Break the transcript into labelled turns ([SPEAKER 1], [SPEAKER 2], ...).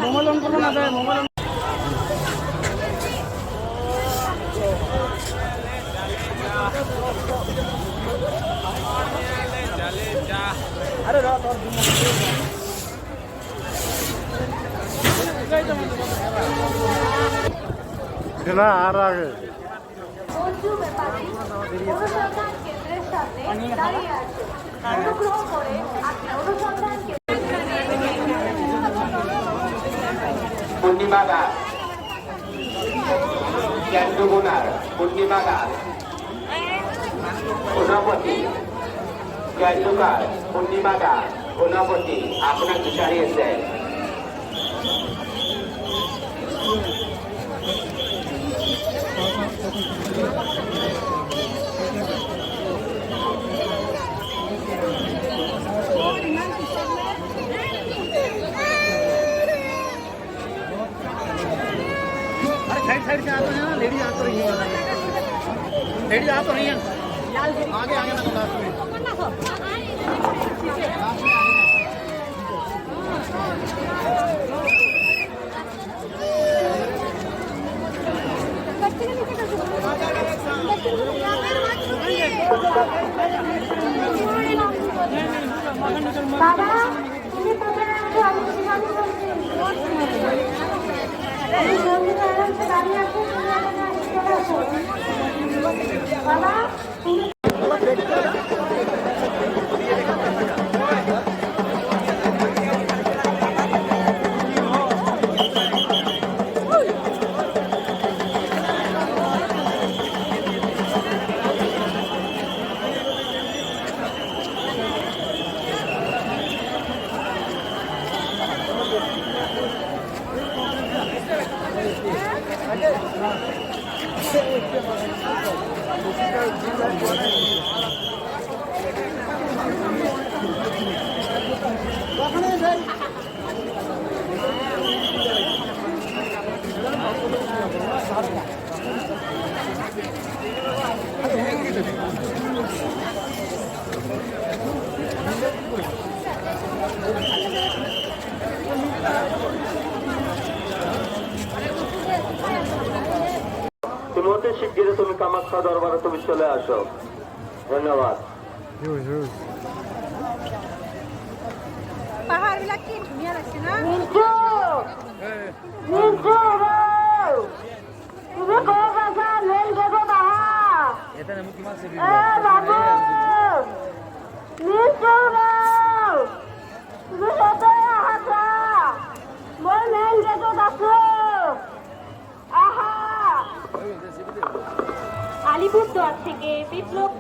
[SPEAKER 1] Mobile on করবো না যায় মোবাইল আরে না আর আগে
[SPEAKER 2] পূর্ণিমা দাস কেন্দ্রগুনার পূর্ণিমা দাস গুণপতি কেন্দ্রকার পূর্ণিমা দাস গুণপতি আপনাকে ছাড়িয়েছেন।
[SPEAKER 1] साइड से आता है ना लेडीज आ तो रही है लेडीज आ तो नहीं है आगे आगे ना लास्ट में
[SPEAKER 3] बाबा
[SPEAKER 2] তুমি অতি শিগগিরই তুমি কামাখ্যা দরবারে তুমি চলে আসো। ধন্যবাদ।
[SPEAKER 3] পাহাড় বিলাক কি ধুনীয়া লাগছে না তুমি ক'ত আছা মেইন গেটত আহা বাবু তুমি ইয়াতে আহা মই মেইন গেটত আছো আহা আলিপুরদুয়ার থেকে বিপ্লব।